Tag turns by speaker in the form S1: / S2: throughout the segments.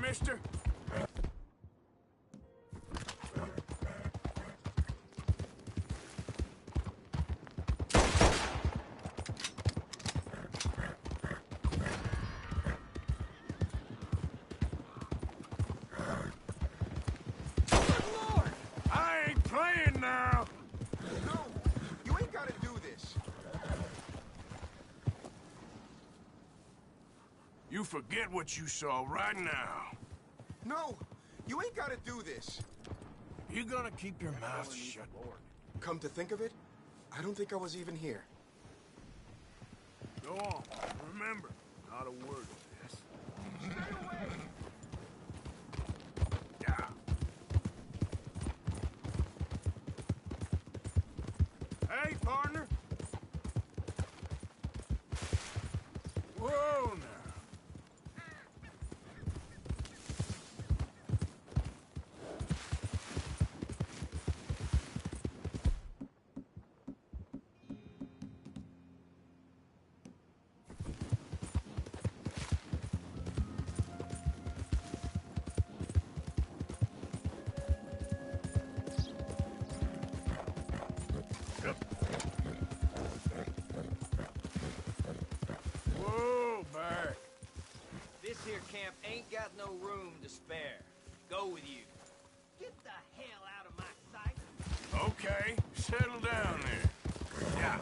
S1: mister? You forget what you saw right now.
S2: No, you ain't gotta do this.
S1: You gonna keep your mouth shut?
S2: Come to think of it, I don't think I was even here.
S1: Go on. Remember, not a word of this.
S2: Stay away!
S1: Yeah. Hey, partner. Whoa, now. Whoa, back.
S3: This here camp ain't got no room to spare. Go with you. Get the hell out of my sight.
S1: Okay, settle down there. Yeah.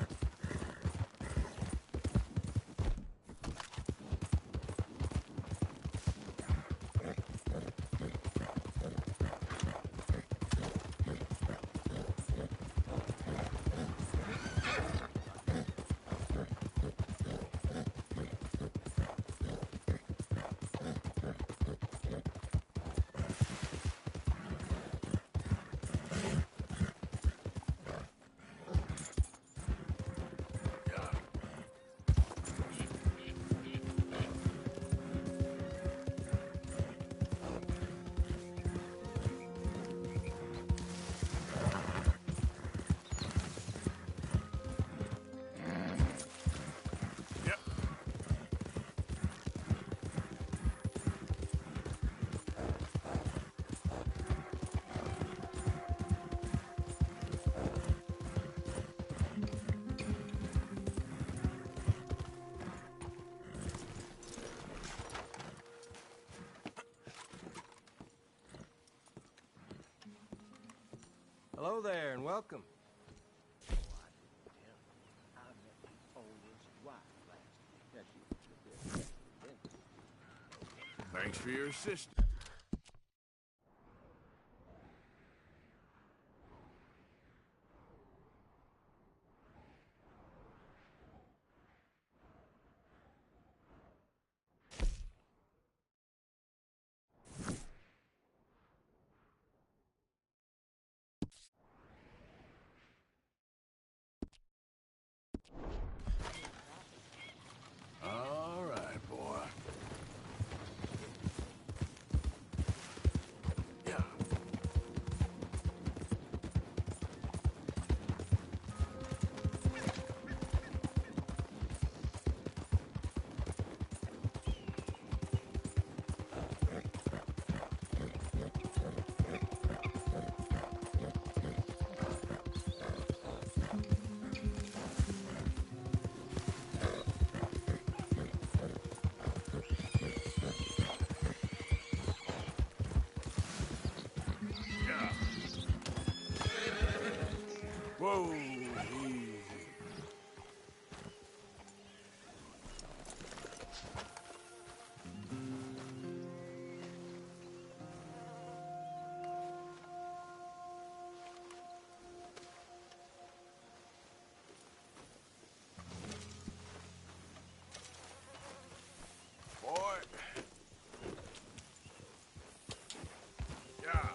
S3: Hello there, and welcome.
S1: Thanks for your assistance. All right, boy. Yeah. Whoa, easy. Boy. Yeah.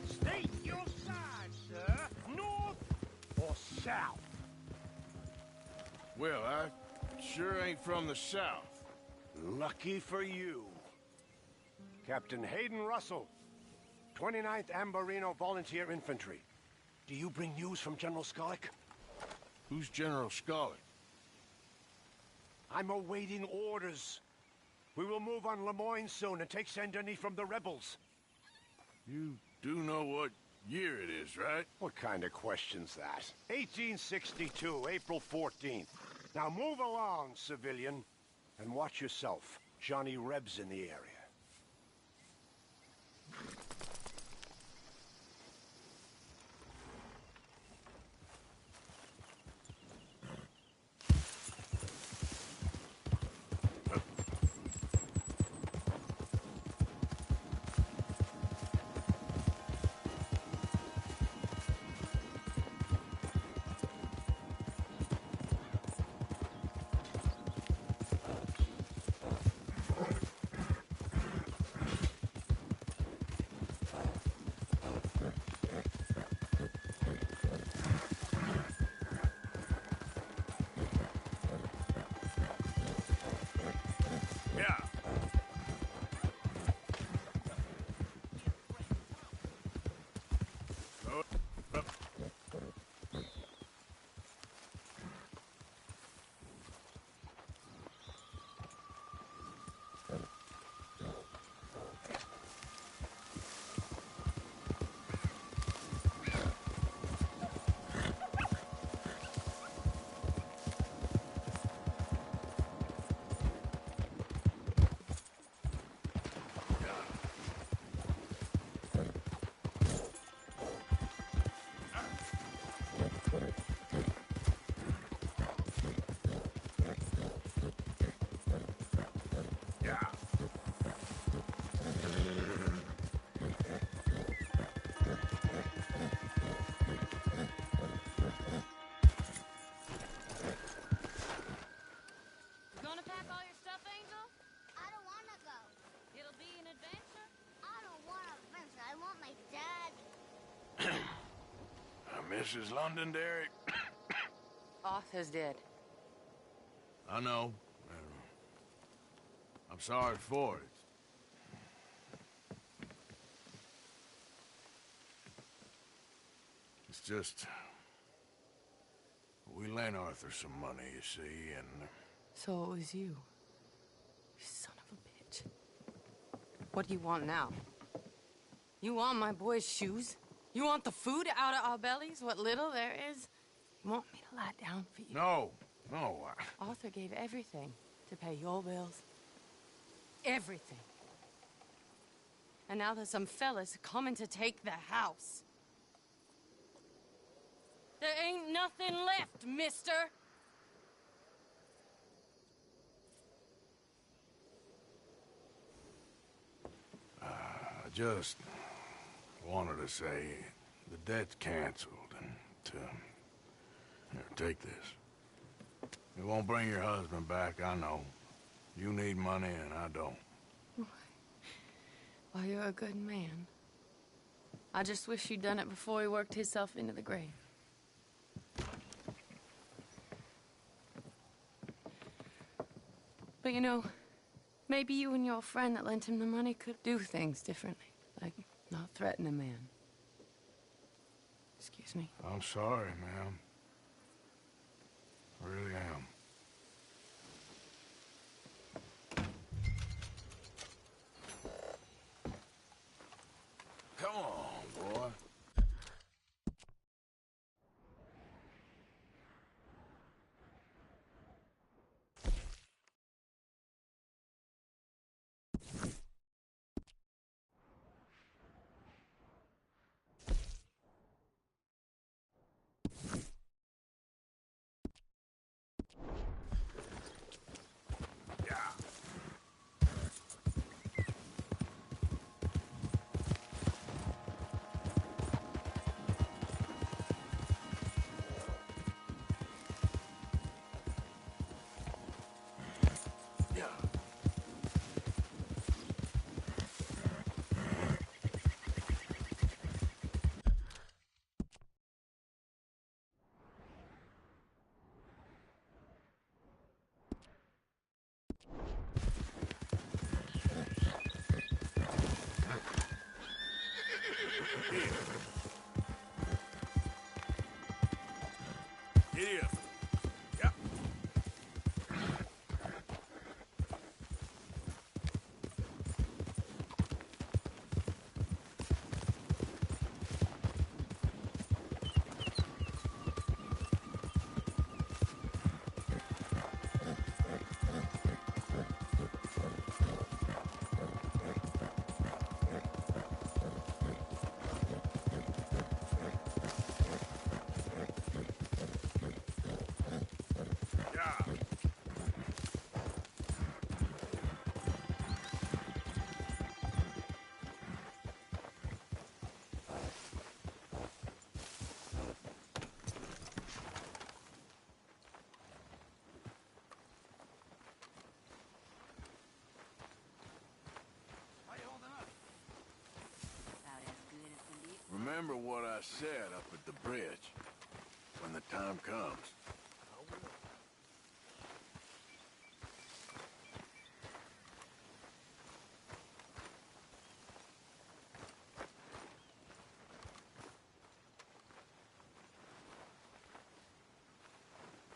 S4: State your side, sir. North or south?
S1: Well, I sure ain't from the south.
S4: Lucky for you. Captain Hayden Russell, 29th Ambarino Volunteer Infantry. Do you bring news from General Skollick?
S1: Who's General Skollick?
S4: I'm awaiting orders. We will move on Lemoyne soon and take Saint Denis from the rebels.
S1: You do know what year it is, right?
S4: What kind of question's that? 1862, April 14th. Now move along, civilian, and watch yourself. Johnny Reb's in the area.
S1: Mrs. Londonderry?
S5: Arthur's dead.
S1: I know. I'm sorry for it. It's just... we lent Arthur some money, you see, and...
S5: So it was you. You son of a bitch. What do you want now? You want my boy's shoes? You want the food out of our bellies, what little there is? You want me to lie down for you?
S1: No, no.
S5: Arthur gave everything to pay your bills. Everything. And now there's some fellas coming to take the house. There ain't nothing left, mister.
S1: I just wanted to say the debt's canceled and here, take this. It won't bring your husband back, I know. You need money and I don't.
S5: Well, you're a good man. I just wish you'd done it before he worked himself into the grave. But you know, maybe you and your friend that lent him the money could do things differently. Like, not threaten a man. Excuse me.
S1: I'm sorry, ma'am. I really am. Come on, boy. Giddy up. Yep. Remember what I said up at the bridge when the time comes.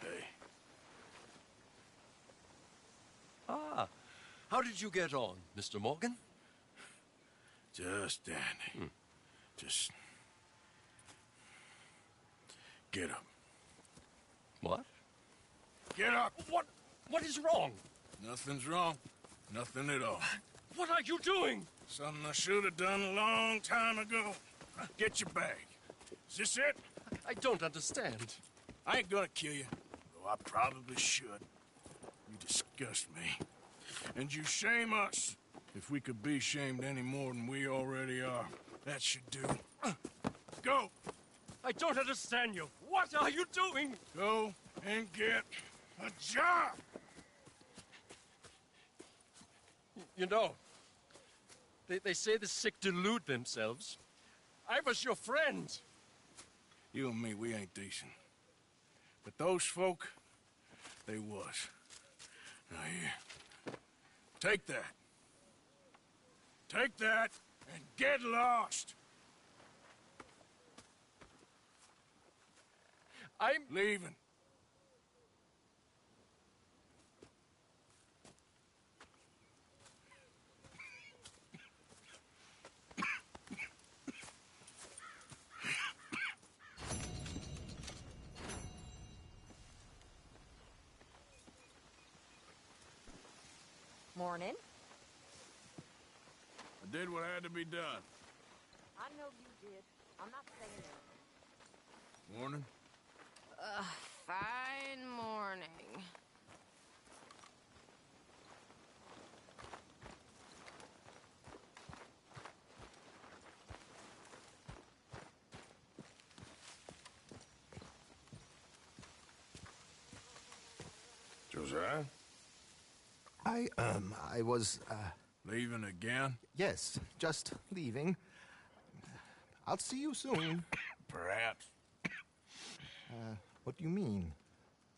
S1: Hey,
S6: Ah, how did you get on, Mr. Morgan?
S1: just dandy. Just get up.
S6: What?
S1: Get up!
S6: What is wrong?
S1: Nothing's wrong. Nothing at all.
S6: What are you doing?
S1: Something I should have done a long time ago. Get your bag. Is this it?
S6: I don't understand.
S1: I ain't gonna kill you, though I probably should. You disgust me. And you shame us. If we could be shamed any more than we already are, that should do. Go!
S6: I don't understand you. What are you doing?
S1: Go and get a job!
S6: You know, they say the sick delude themselves. I was your friend.
S1: You and me, we ain't decent. But those folk, they was. Now here, take that. Take that and get lost!
S6: I'm
S1: Leaving.
S7: Morning.
S1: I did what had to be done.
S7: I know you did. I'm not saying that.
S1: Morning.
S5: Fine morning.
S1: Josiah?
S2: I was,
S1: Leaving again?
S2: yes, just leaving. I'll see you soon.
S1: Perhaps.
S2: What do you mean?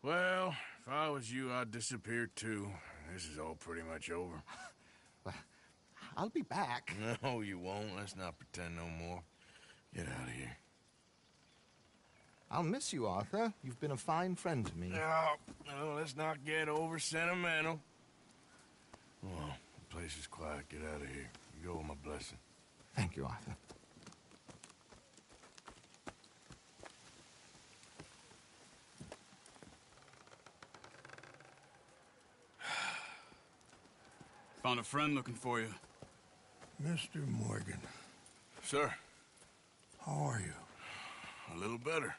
S1: Well, if I was you, I'd disappear too. This is all pretty much over.
S2: I'll be back.
S1: No, you won't. Let's not pretend no more. Get out of here.
S2: I'll miss you, Arthur. You've been a fine friend to me.
S1: No, let's not get over sentimental. Well, the place is quiet. Get out of here. You go with my blessing.
S2: Thank you, Arthur.
S8: Found a friend looking for you.
S9: Mr. Morgan,
S1: Sir,
S9: how are you?
S1: a little better.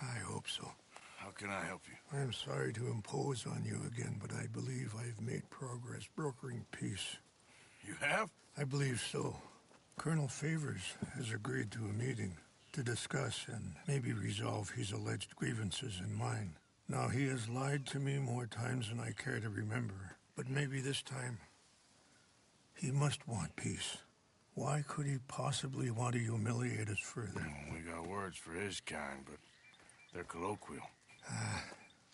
S9: I hope so.
S1: How can I help you?
S9: I am sorry to impose on you again, but I believe I have made progress brokering peace.
S1: You have?
S9: I believe so. Colonel Favors has agreed to a meeting to discuss and maybe resolve his alleged grievances and mine. Now, he has lied to me more times than I care to remember, but maybe this time he must want peace. Why could he possibly want to humiliate us further?
S1: We got words for his kind, but they're colloquial.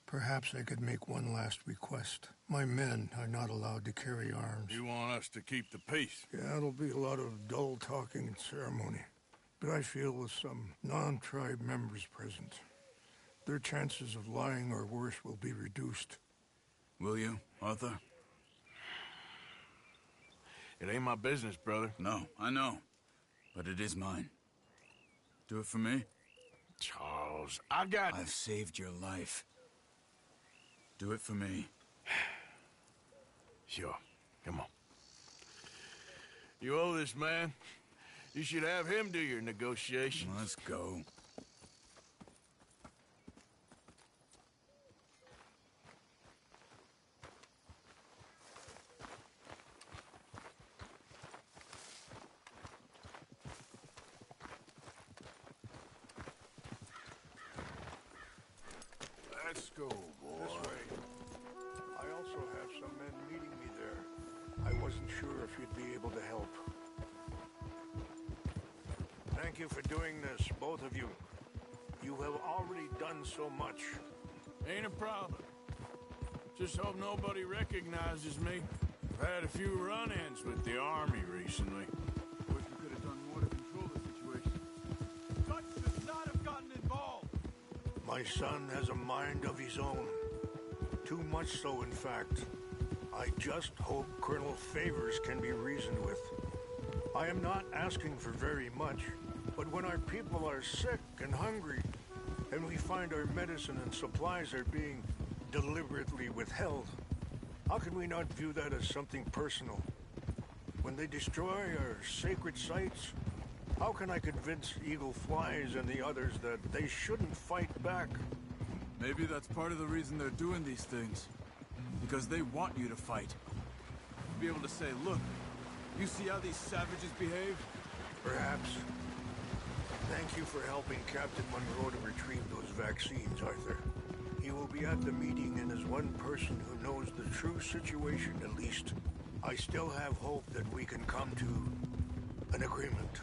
S9: Perhaps I could make one last request. My men are not allowed to carry arms.
S1: You want us to keep the peace?
S9: Yeah, it'll be a lot of dull talking and ceremony. But I feel with some non-tribe members present, their chances of lying or worse will be reduced.
S8: Will you, Arthur?
S1: It ain't my business, brother.
S8: No, I know. But it is mine. Do it for me?
S1: Charles,
S8: I've saved your life. Do it for me.
S1: Sure. Come on. You owe this man. You should have him do your negotiations.
S8: Let's go.
S1: Let's go, boy.
S9: This way. I also have some men meeting me there. I wasn't sure if you'd be able to help. Thank you for doing this, both of you. You have already done so much.
S1: Ain't a problem. Just hope nobody recognizes me. I've had a few run-ins with the army recently.
S8: Wish we could have done more to control the situation.
S3: Dutch should not have gotten involved.
S9: My son has a mind of his own. Too much so, in fact. I just hope Colonel Favors can be reasoned with. I am not asking for very much, but when our people are sick and hungry, and we find our medicine and supplies are being deliberately withheld, how can we not view that as something personal? When they destroy our sacred sites, how can I convince Eagle Flies and the others that they shouldn't fight back?
S8: Maybe that's part of the reason they're doing these things. Because they want you to fight. Be able to say, look, you see how these savages behave?
S9: Perhaps. Thank you for helping Captain Monroe to retrieve those vaccines, Arthur. He will be at the meeting and is one person who knows the true situation, at least. I still have hope that we can come to an agreement.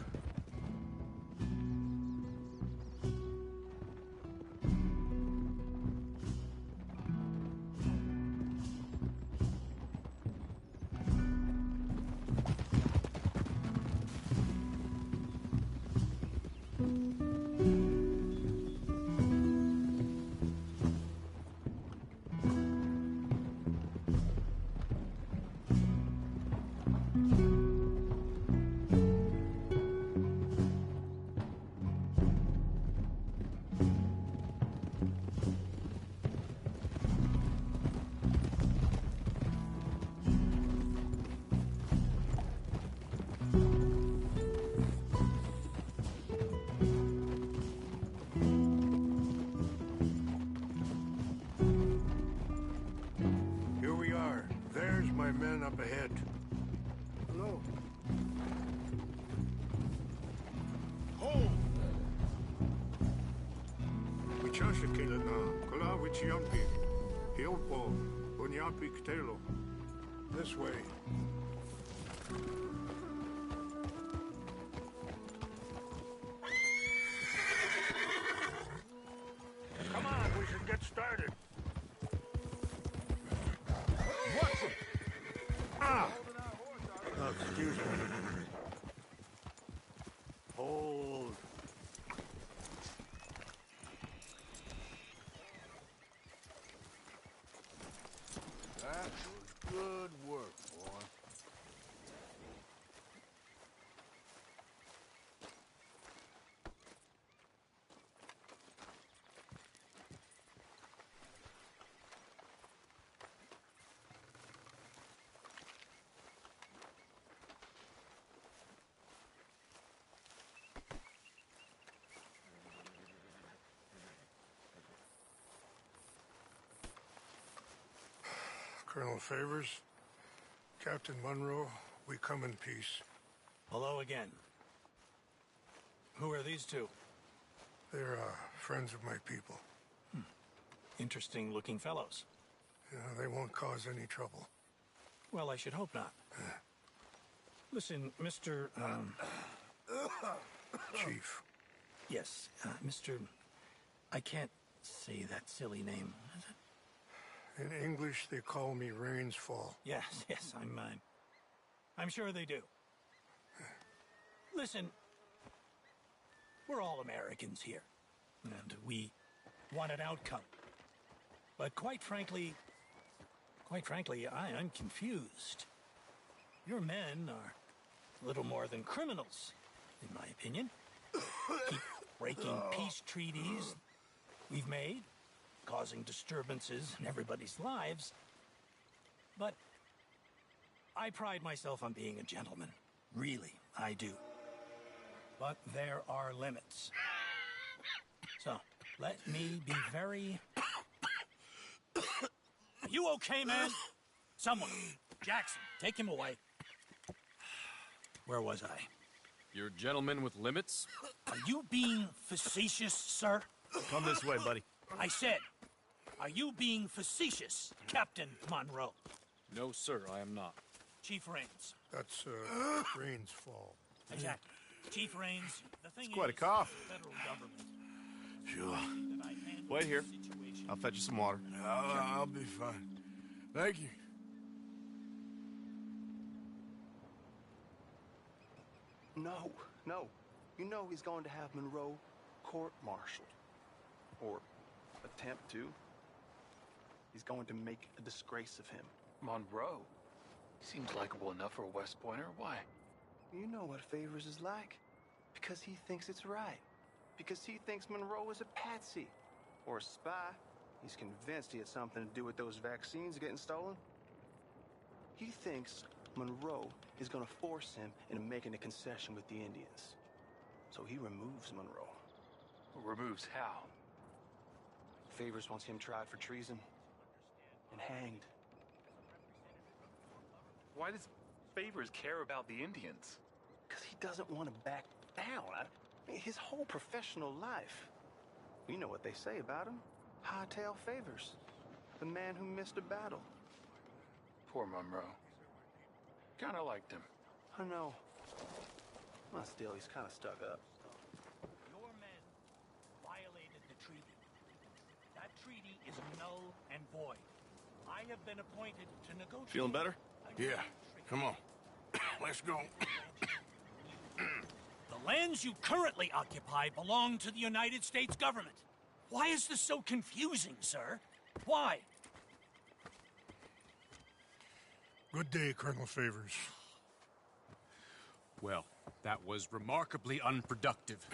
S9: Here we are. There's my men up ahead. Hello. Hold! Wichasha Kilana, Kola Wichiampi, Hilpo, Bunyapi Ktelo. This way. Come on, we should get started. Ah! Oh, excuse me. Hold.
S1: That was good work, boy.
S9: Colonel Favors, Captain Monroe, we come in peace.
S10: Hello again. Who are these two?
S9: They're friends of my people.
S10: Interesting looking fellows.
S9: Yeah, they won't cause any trouble.
S10: Well, I should hope not. Listen, Mr.
S9: Chief.
S10: Yes, Mr. I can't say that silly name. Is it?
S9: In English, they call me Rainsfall.
S10: Yes, I'm sure they do. Listen, We're all Americans here, and we want an outcome. But quite frankly, I'm confused. Your men are little more than criminals, in my opinion. Keep breaking peace treaties we've made, causing disturbances in everybody's lives. But I pride myself on being a gentleman. Really, I do. But there are limits. So, let me be very... Are you okay, man? Someone. Jackson, take him away. Where was I?
S6: You're a gentleman with limits?
S10: Are you being facetious, sir?
S6: Come this way, buddy.
S10: I said, are you being facetious, Captain Monroe?
S6: No, sir, I am not.
S10: Chief Raines.
S9: That's, Rain's fault.
S10: Exactly. Chief Raines, the thing
S11: It's quite a
S10: is,
S11: cough.
S10: the federal government...
S1: Sure.
S10: that I handle
S11: Wait here.
S10: the situation-
S11: I'll fetch you some water.
S1: I'll be fine. Thank you.
S12: No. You know he's going to have Monroe court-martialed. Or attempt to. He's going to make a disgrace of him.
S13: Monroe? Seems likable enough for a West Pointer. Why?
S12: You know what Favors is like. Because he thinks it's right. Because he thinks Monroe is a patsy. Or a spy. He's convinced he had something to do with those vaccines getting stolen. He thinks Monroe is going to force him into making a concession with the Indians. So he removes Monroe.
S13: Removes how?
S12: Favors wants him tried for treason and hanged.
S13: Why does Favors care about the Indians?
S12: Because he doesn't want to back down. I mean, his whole professional life. You know what they say about him. Hightail Favors. The man who missed a battle.
S13: Poor Monroe. Kinda liked him.
S12: I know. Well, still, he's kind of stuck up.
S10: Your men violated the treaty. That treaty is null and void. I have been appointed to negotiate...
S11: Feeling better?
S1: Yeah. Come on. Let's go.
S10: The lands you currently occupy belong to the United States government. Why is this so confusing, sir? Why?
S9: Good day, Colonel Favors.
S14: Well, that was remarkably unproductive.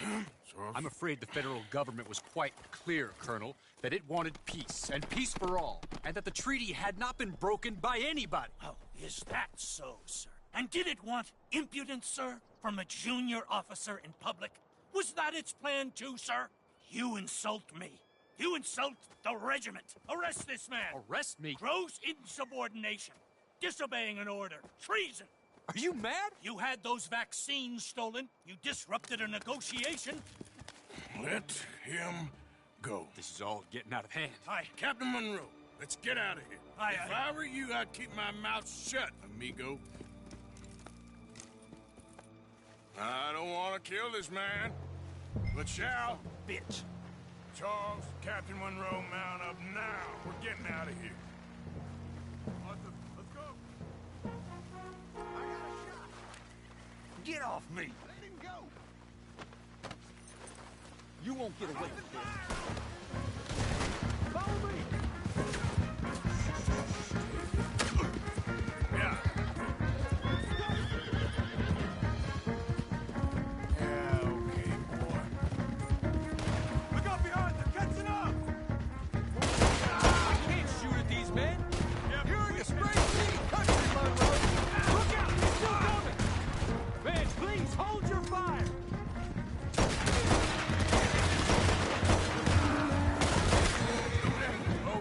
S14: I'm afraid the federal government was quite clear, Colonel, that it wanted peace, and peace for all, and that the treaty had not been broken by anybody.
S10: Oh, is that so, sir? And did it want impudence, sir, from a junior officer in public? Was that its plan too, sir? You insult me. You insult the regiment. Arrest this man.
S14: Arrest me?
S10: Gross insubordination. Disobeying an order. Treason.
S14: Are you mad?
S10: You had those vaccines stolen. You disrupted a negotiation.
S1: Let him go.
S14: This is all getting out of hand.
S10: Aye.
S1: Captain Monroe, let's get out of here.
S10: Aye,
S1: If
S10: aye.
S1: I were you, I'd keep my mouth shut, amigo. I don't want to kill this man, but shall.
S10: Bitch.
S1: Charles, Captain Monroe, mount up now. We're getting out of here.
S8: Arthur, let's go.
S4: I got a shot.
S10: Get off me.
S4: Let him go.
S10: You won't get away with this.
S4: Follow me.
S1: Yeah. Yeah, okay, boy.
S8: Look out behind them! Catching up!
S14: I can't shoot at these men.
S8: You're in the spray sea country, Monroe!
S14: Look out! He's still coming! Man, please, hold your fire!
S1: Oh,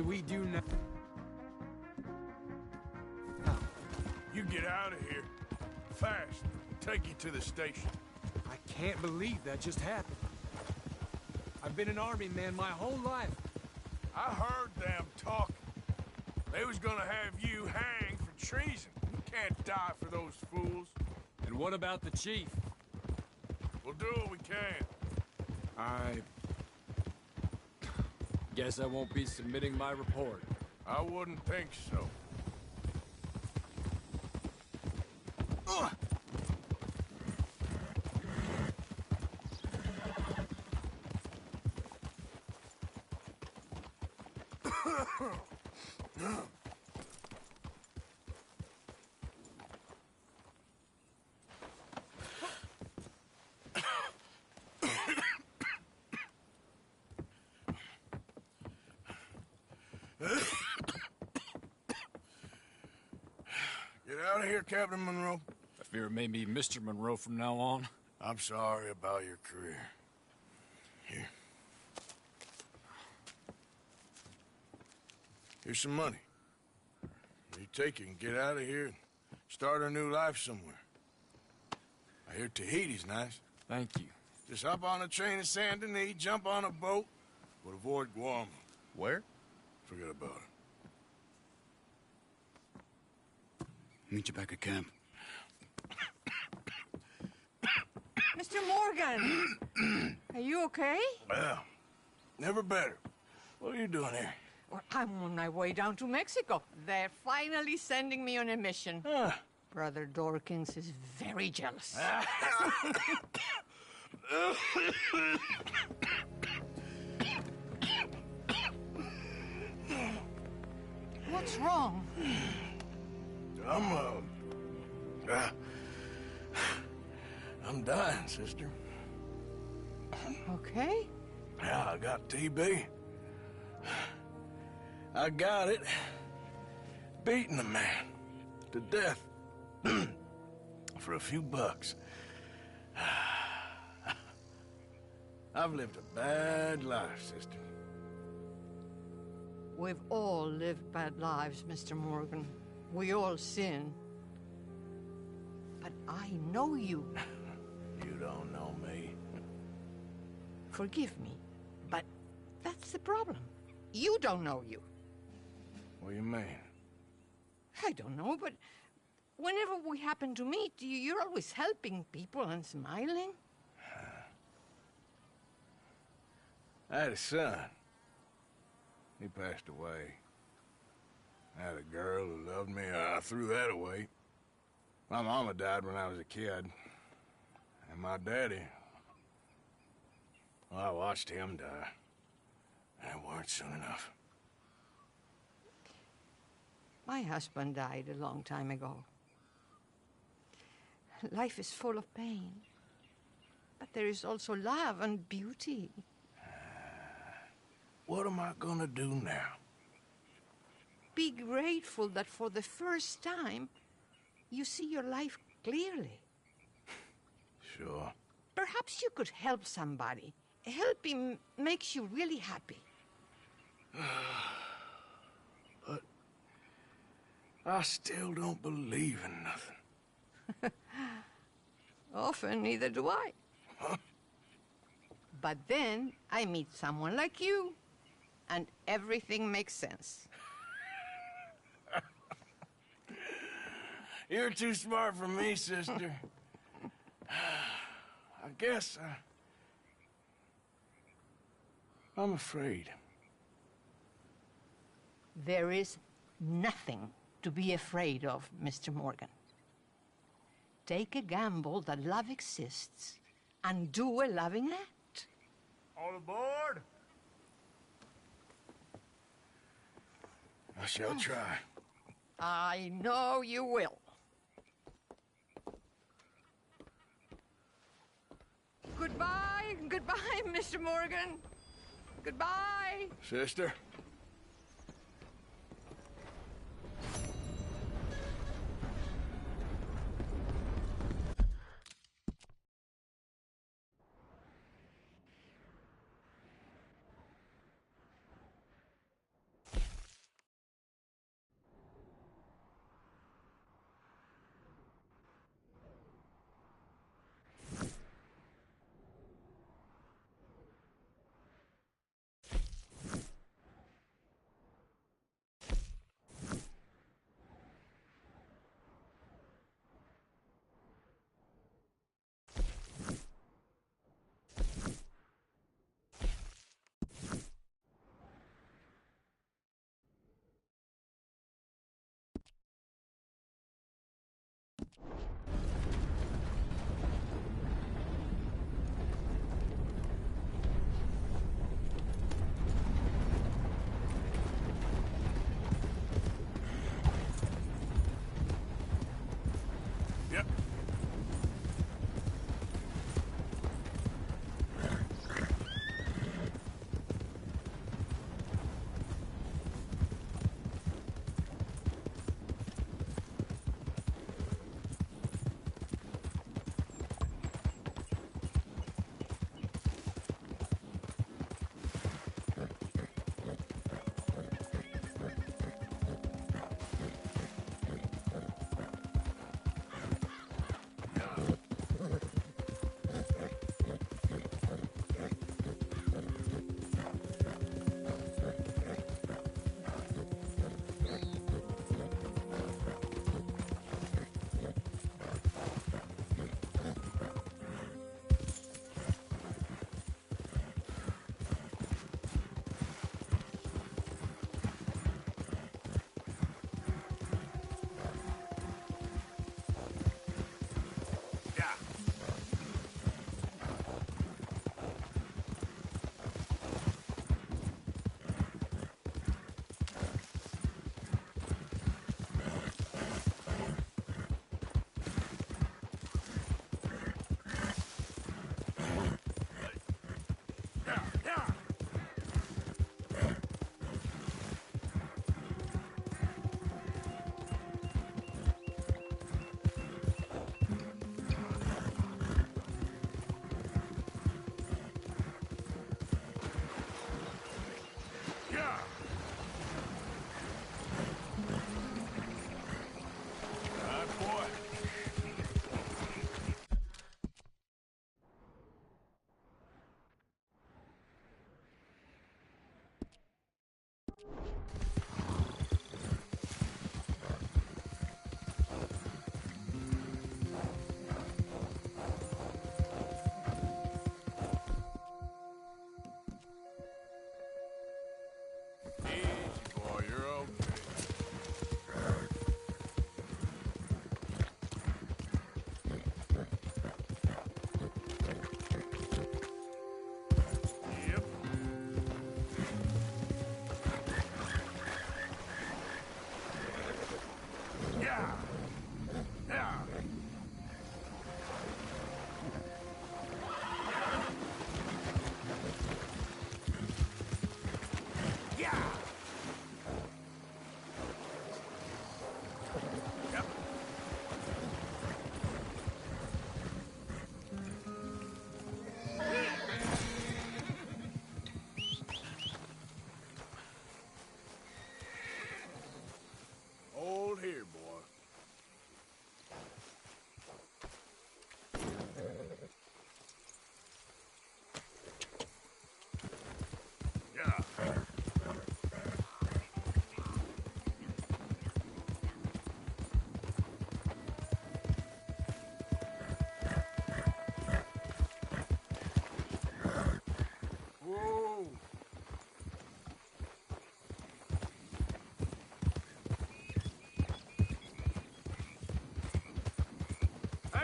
S8: do we do now?
S1: You get out of here. Fast. Take you to the station.
S8: I can't believe that just happened. I've been an army man my whole life.
S1: I heard them talking. They was gonna have you hanged for treason. You can't die for those fools.
S8: And what about the chief?
S1: We'll do what we can.
S8: I guess I won't be submitting my report.
S1: I wouldn't think so. Get out of here, Captain Monroe.
S14: I fear it may be Mr. Monroe from now on.
S1: I'm sorry about your career. Here. Here's some money. You take it and get out of here and start a new life somewhere. I hear Tahiti's nice.
S14: Thank you.
S1: Just hop on a train to Saint Denis, jump on a boat, but avoid Guam.
S14: Where?
S1: Forget about it.
S14: Meet you back at camp.
S7: Mr. Morgan! Are you okay?
S1: Well, never better. What are you doing here?
S7: Well, I'm on my way down to Mexico. They're finally sending me on a mission. Brother Dorkins is very jealous. What's wrong?
S1: I'm dying, sister.
S7: Okay.
S1: Yeah, I got TB. I got it. Beating a man to death for a few bucks. I've lived a bad life, sister.
S7: We've all lived bad lives, Mr. Morgan. We all sin. But I know you.
S1: You don't know me.
S7: Forgive me, but that's the problem. You don't know you.
S1: What do you mean?
S7: I don't know, but whenever we happen to meet, you're always helping people and smiling.
S1: I had a son. He passed away. I had a girl who loved me. I threw that away. My mama died when I was a kid. And my daddy, well, I watched him die. And it weren't soon enough.
S7: My husband died a long time ago. Life is full of pain. But there is also love and beauty.
S1: What am I gonna do now?
S7: Be grateful that for the first time, you see your life clearly.
S1: Sure.
S7: Perhaps you could help somebody. Helping makes you really happy.
S1: But I still don't believe in nothing.
S7: Often, neither do I.
S1: Huh?
S7: But then I meet someone like you, and everything makes sense.
S1: You're too smart for me, sister. I guess I'm afraid.
S7: There is nothing to be afraid of, Mr. Morgan. Take a gamble that love exists and do a loving act.
S1: All aboard? I shall try.
S7: I know you will. Goodbye, goodbye, Mr. Morgan. Goodbye.
S1: Sister?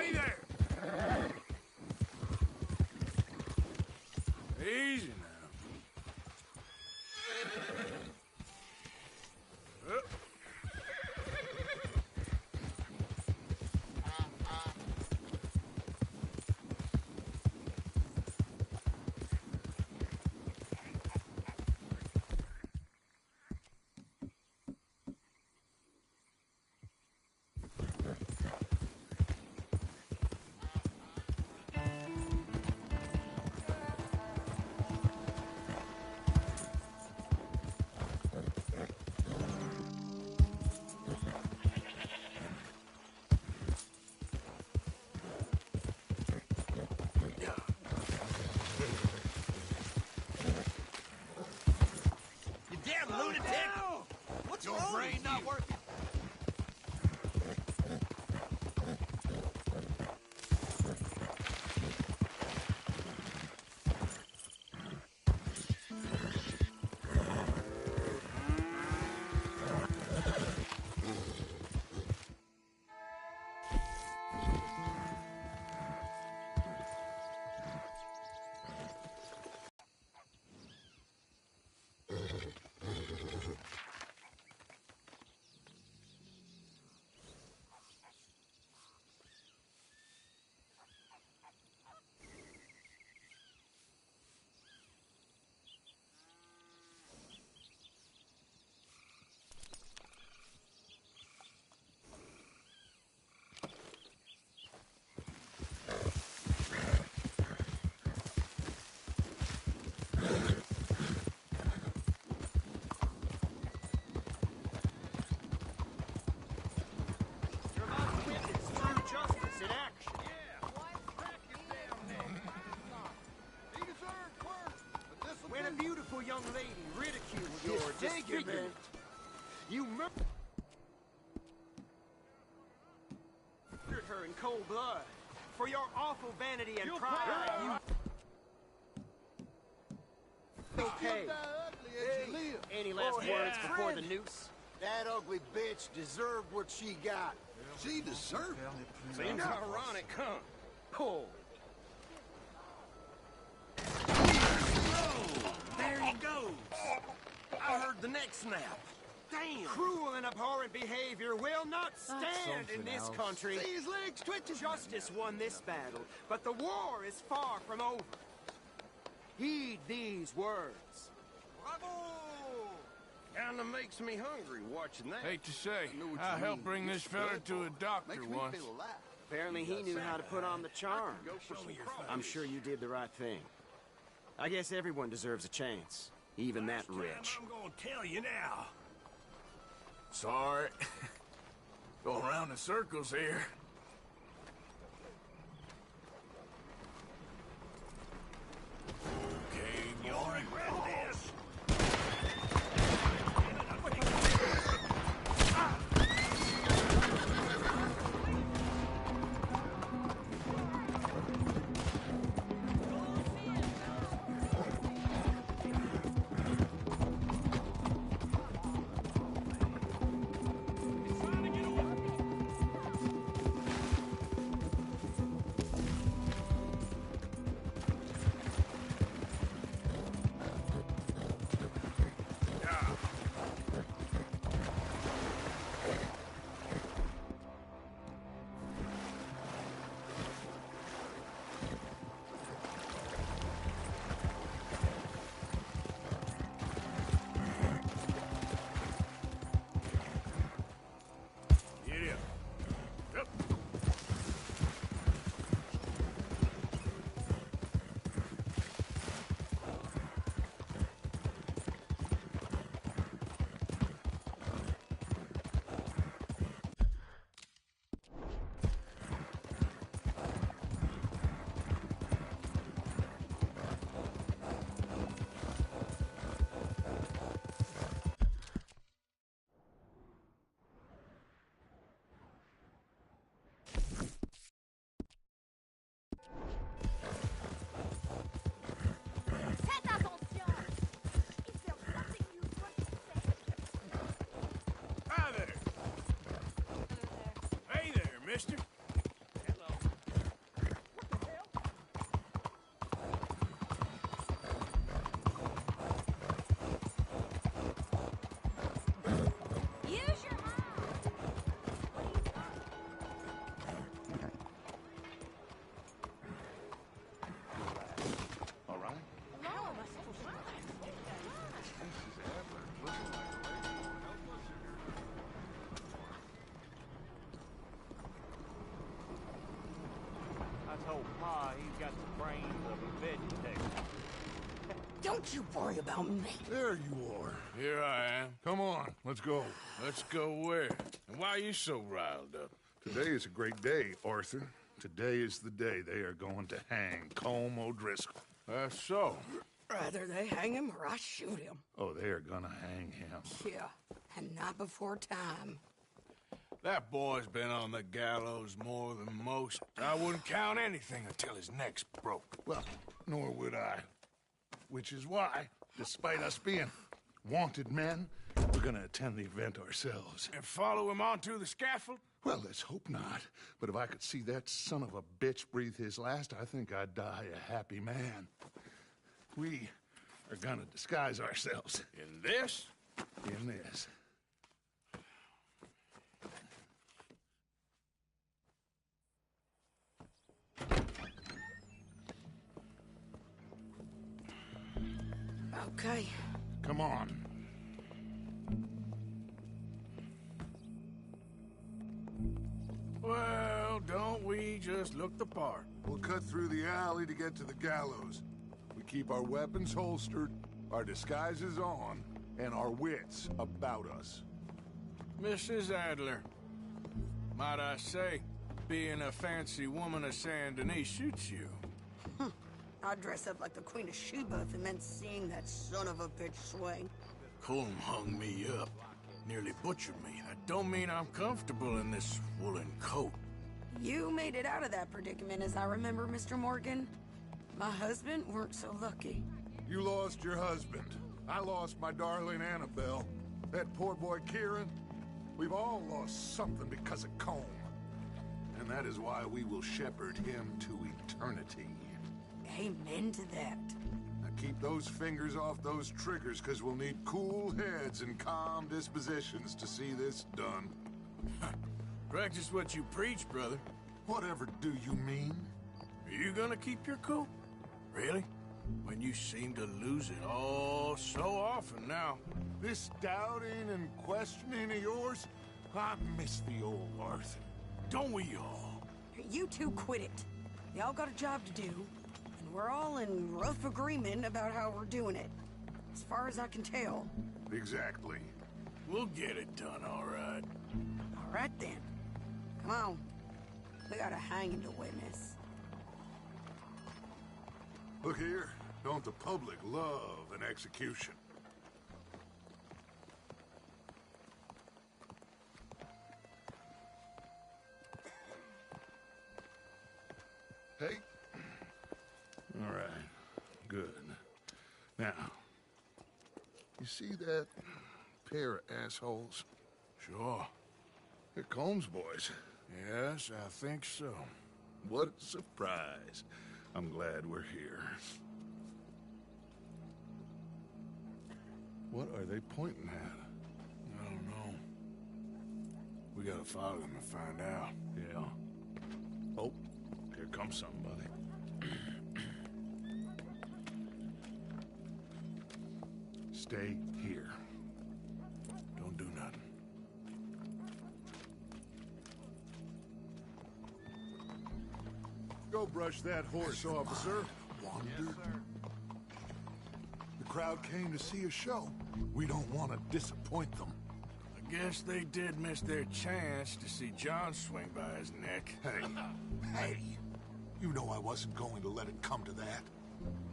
S1: Hey there! Easy now.
S3: You damn lunatic! What's
S1: Your
S3: wrong
S1: brain
S3: with
S1: not
S3: you?
S1: working?
S3: Justice in action. When a beautiful young lady ridiculed your disfigurement, you murdered her in cold blood. For your awful vanity and pride, you okay. Any last words before the noose?
S11: That ugly bitch deserved what she got. She deserved it.
S3: Seems ironic, huh? Oh. There he goes. I heard the neck snap. Damn. Cruel and abhorrent behavior will not stand in this country.
S11: See his legs twitching.
S3: Justice won this battle, but the war is far from over. Heed these words. Bravo! Kinda makes me hungry watching that.
S1: Hate to say, I helped bring this fella to a doctor once.
S3: Apparently he knew how to put on the charm. I'm sure you did the right thing. I guess everyone deserves a chance, even that rich.
S1: I'm gonna tell you now. Sorry. Go around in circles here. Okay, you regret this. Mister?
S3: Hello.
S15: Ah, he's got the brains of a vegetator.
S5: Don't you worry about me.
S11: There you are.
S1: Here I am.
S11: Come on, let's go.
S1: Let's go where? And why are you so riled up?
S11: Today is a great day, Arthur. Today is the day they are going to hang Colm O'Driscoll.
S1: That's so.
S5: Rather they hang him or I shoot him.
S11: Oh, they are gonna hang him.
S5: Yeah, and not before time.
S1: That boy's been on the gallows more than most. I wouldn't count anything until his neck's broke.
S11: Well, nor would I. Which is why, despite us being wanted men, we're gonna attend the event ourselves.
S1: And follow him onto the scaffold?
S11: Well, let's hope not. But if I could see that son of a bitch breathe his last, I think I'd die a happy man. We are gonna disguise ourselves.
S1: In this?
S11: In this.
S5: Okay.
S11: Come on.
S1: Well, don't we just look the part?
S11: We'll cut through the alley to get to the gallows. We keep our weapons holstered, our disguises on, and our wits about us.
S1: Mrs. Adler, might I say, being a fancy woman of Saint Denis shoots you.
S16: I'd dress up like the Queen of Sheba if it meant seeing that son of a bitch swing.
S1: Colm hung me up, nearly butchered me. That don't mean I'm comfortable in this woolen coat.
S16: You made it out of that predicament, as I remember, Mr. Morgan. My husband weren't so lucky.
S11: You lost your husband. I lost my darling Annabelle. That poor boy Kieran. We've all lost something because of Colm. And that is why we will shepherd him to eternity.
S16: Amen to that.
S11: Now keep those fingers off those triggers, because we'll need cool heads and calm dispositions to see this done.
S1: Practice what you preach, brother.
S11: Whatever do you mean?
S1: Are you gonna keep your cool? Really? When you seem to lose it all so often now.
S11: This doubting and questioning of yours, I miss the old Arthur.
S1: Don't we all?
S16: You two quit it. Y'all got a job to do, and we're all in rough agreement about how we're doing it. As far as I can tell.
S11: Exactly.
S1: We'll get it done, all right.
S16: All right, then. Come on. We got a hanging to witness.
S11: Look here. Don't the public love an execution? Hey. All right. Good. Now, you see that pair of assholes?
S1: Sure.
S11: They're Colm's boys.
S1: Yes, I think so.
S11: What a surprise. I'm glad we're here. What are they pointing at?
S1: I don't know. We gotta follow them and find out.
S11: Yeah. Oh, here comes somebody. Stay here.
S1: Don't do nothing.
S11: Go brush that horse, officer. Wandered. Yes, sir. The crowd came to see a show. We don't want to disappoint them.
S1: I guess they did miss their chance to see John swing by his neck.
S11: Hey, you know I wasn't going to let it come to that.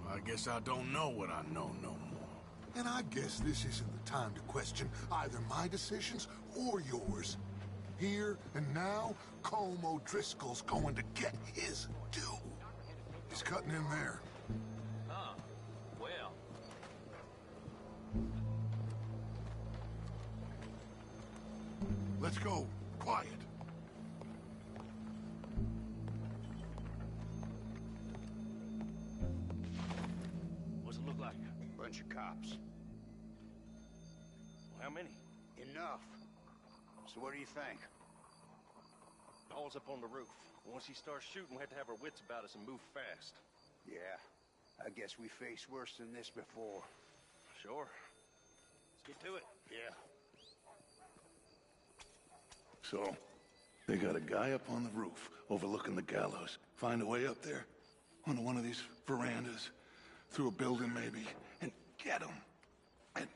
S1: Well, I guess I don't know what I know no more.
S11: And I guess this isn't the time to question either my decisions or yours. Here and now, Colm O'Driscoll's going to get his due. He's cutting in there.
S15: Huh. Well.
S11: Let's go. Quiet.
S15: What's it look like?
S17: Bunch of cops.
S15: Well, how many?
S17: Enough. So what do you think?
S15: Paul's up on the roof. Once he starts shooting, we have to have our wits about us and move fast.
S17: Yeah. I guess we faced worse than this before.
S15: Sure. Let's get to it.
S17: Yeah.
S11: So, they got a guy up on the roof overlooking the gallows. Find a way up there? onto one of these verandas, through a building maybe, and get him. And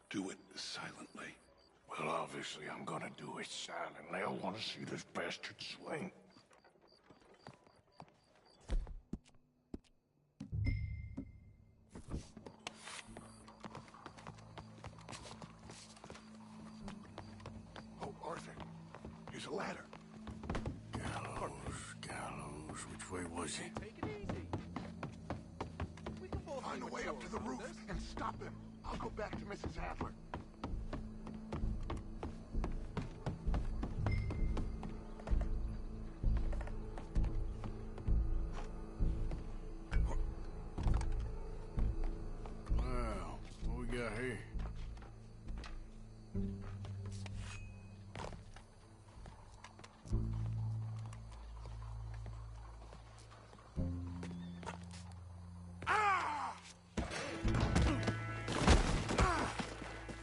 S11: do it silently.
S1: Well, obviously, I'm gonna do it silently. I want to see this bastard swing.
S11: Oh, Arthur, here's a ladder.
S1: Gallows. Which way was he?
S15: Take it easy. We can both
S11: Find
S15: be
S11: a way up to the
S15: mature
S11: roof
S15: about this.
S11: and stop him. I'll go back to Mrs. Adler.
S1: Well, what we got here?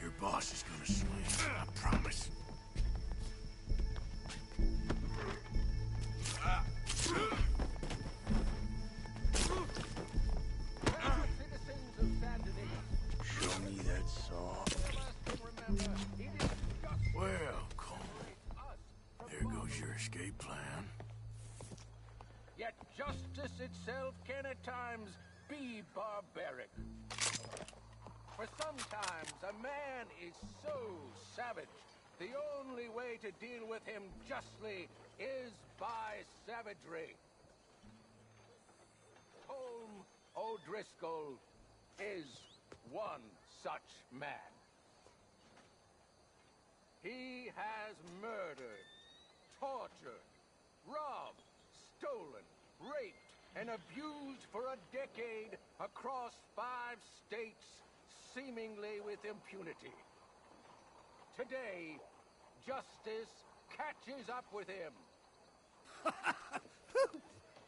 S1: Your boss is gonna swing, I promise.
S3: Citizens of Saturday,
S1: Show me that saw.
S3: remember, it is just
S1: Well, Cole, there goes your escape plan.
S3: yet justice itself can at times be barbaric. For sometimes a man is so savage, the only way to deal with him justly is by savagery. Holm O'Driscoll is one such man. He has murdered, tortured, robbed, stolen, raped, and abused for a decade across 5 states, seemingly with impunity. Today, justice catches up with him.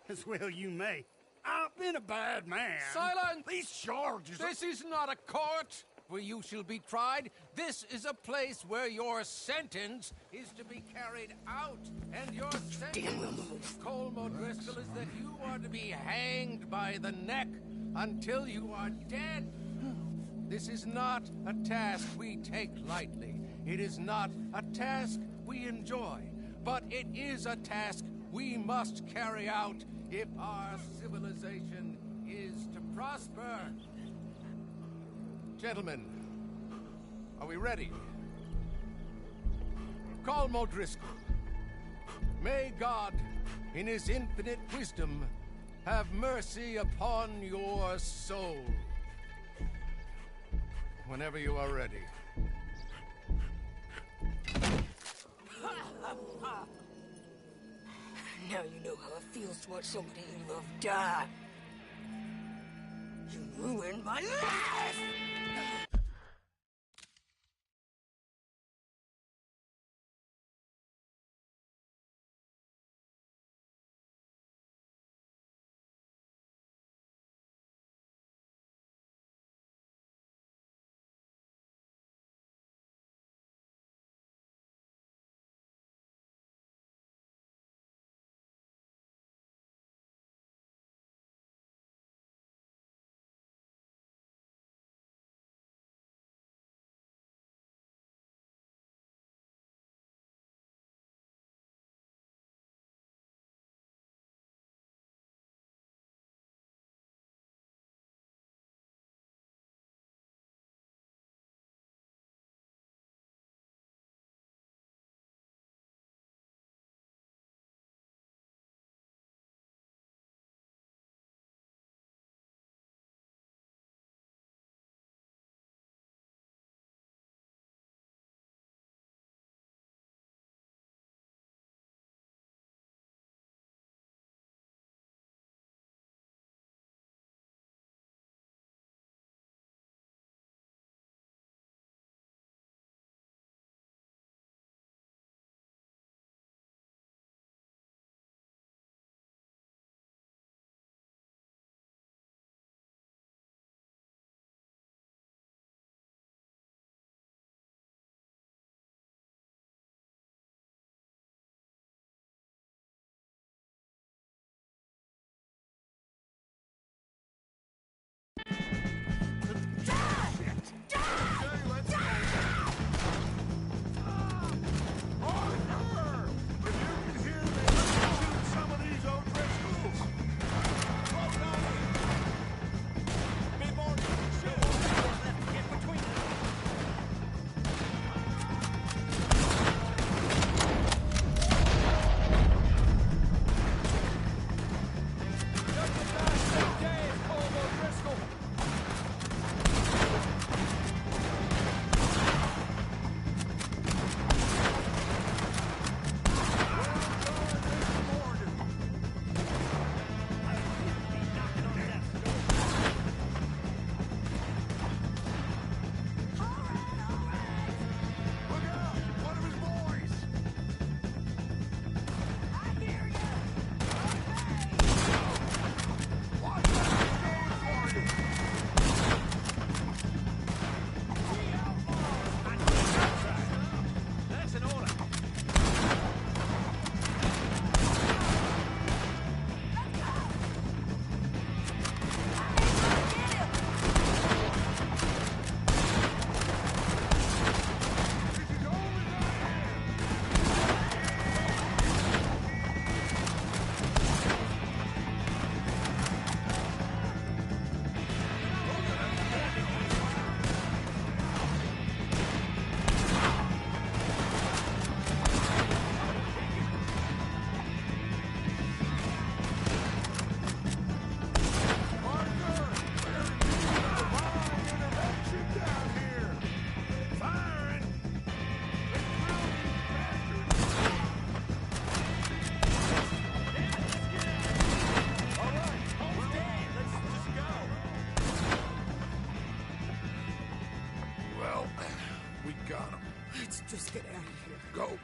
S18: As well you may. I've been a bad man.
S6: Silence!
S18: These charges
S6: This is not a court where you shall be tried. This is a place where your sentence is to be carried out. And your sentence, Colm O'Driscoll, is that you are to be hanged by the neck until you are dead. This is not a task we take lightly. It is not a task we enjoy. But it is a task we must carry out if our civilization is to prosper. Gentlemen, are we ready? Colm O'Driscoll, may God, in his infinite wisdom, have mercy upon your soul. Whenever you are ready.
S16: Now you know how it feels to watch somebody you love die. You ruined my life!
S11: Let's go.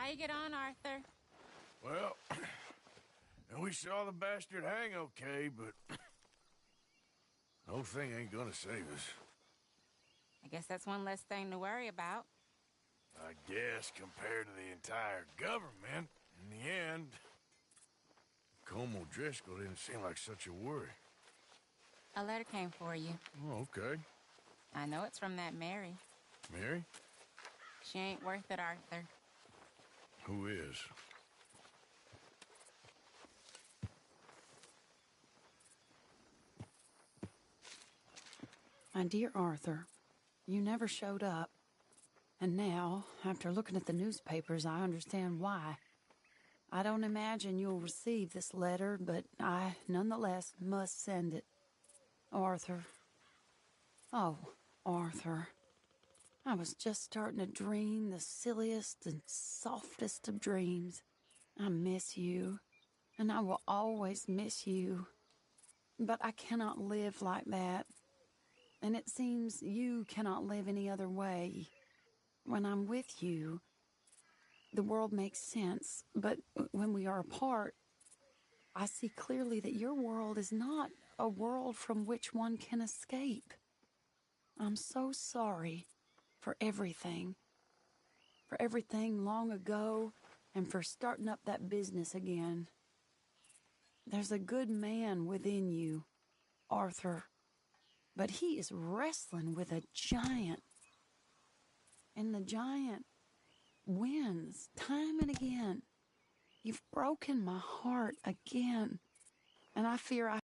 S19: How you get on, Arthur?
S1: Well, we saw the bastard hang okay, but the whole thing ain't gonna save us.
S19: I guess that's one less thing to worry about.
S1: I guess compared to the entire government, in the end, Colm O'Driscoll didn't seem like such a worry.
S19: A letter came for you.
S1: Oh, okay.
S19: I know it's from that Mary.
S1: Mary?
S19: She ain't worth it, Arthur.
S1: Who is?
S16: My dear Arthur, you never showed up. And now, after looking at the newspapers, I understand why. I don't imagine you'll receive this letter, but I, nonetheless, must send it. Arthur. Oh, Arthur. I was just starting to dream the silliest and softest of dreams. I miss you, and I will always miss you. But I cannot live like that. And it seems you cannot live any other way. When I'm with you, the world makes sense. But when we are apart, I see clearly that your world is not a world from which one can escape. I'm so sorry for everything. For everything long ago, and for starting up that business again. There's a good man within you, Arthur. But he is wrestling with a giant. And the giant wins time and again. You've broken my heart again. And I fear I